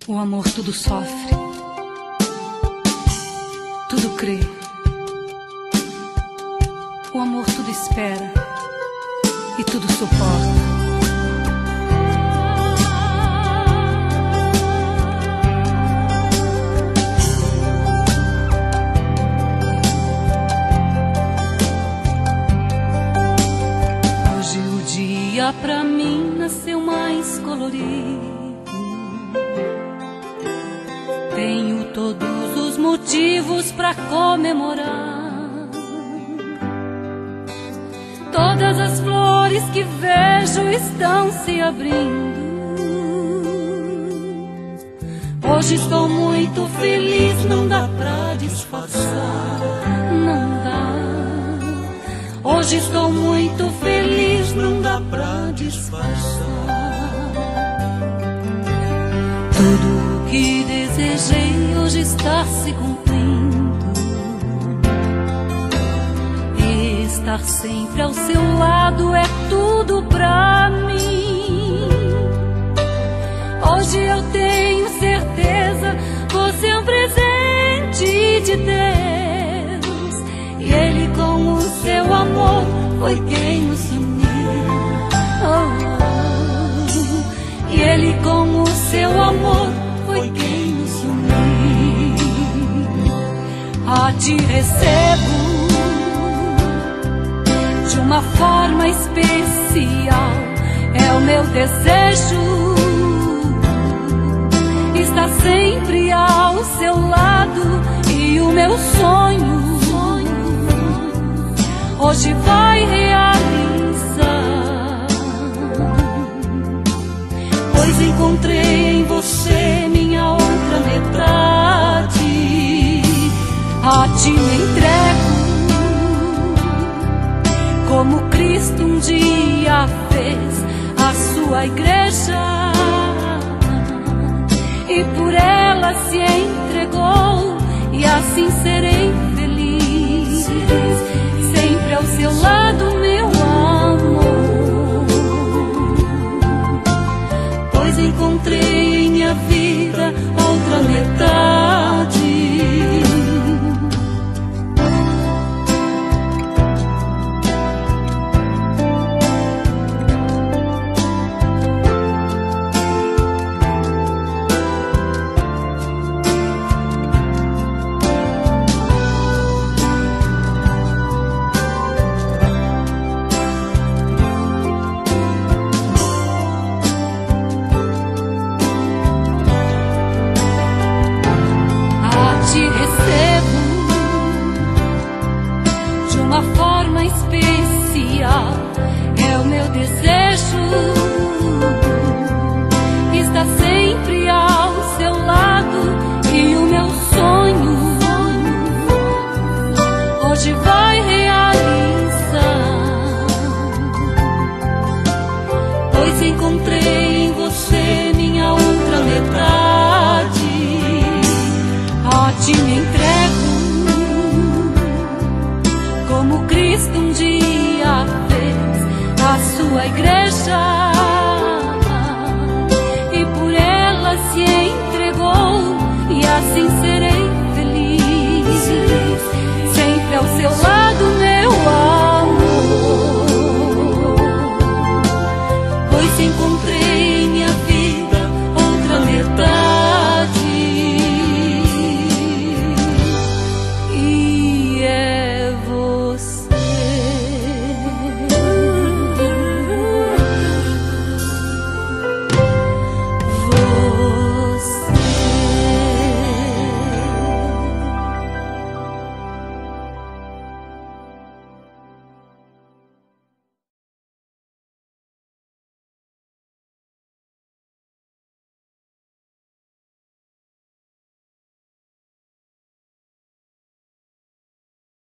O amor tudo sofre, tudo crê. O amor tudo espera e tudo suporta. Hoje o dia pra mim nasceu mais colorido. Tenho todos os motivos pra comemorar. Todas as flores que vejo estão se abrindo. Hoje estou muito feliz, não dá pra disfarçar, não dá. Hoje estou muito feliz, não dá pra disfarçar. Tudo o que desejei hoje está se cumprindo. Estar sempre ao seu lado é tudo pra mim. Hoje eu tenho certeza, você é um presente de Deus. E Ele com o seu amor foi quem nos uniu. Oh, e Ele com o seu amor foi quem nos uniu. A ti recebo de uma forma especial, é o meu desejo estar sempre ao seu lado, e o meu sonho hoje vai realizar, pois encontrei em você minha outra metade. A ti me entrego como Cristo um dia fez a sua igreja, e por ela se entregou, e assim serei feliz, sempre ao seu lado, meu amor, pois encontrei em minha vida outra metade. Uma forma especial, é o meu desejo estar sempre ao seu lado, e o meu sonho hoje vai realizar, pois encontrei em você minha outra metade. A ti me entrego como Cristo um dia fez a sua igreja, e por ela se entregou, e assim serei feliz, sempre ao seu lado, meu amor, pois encontrei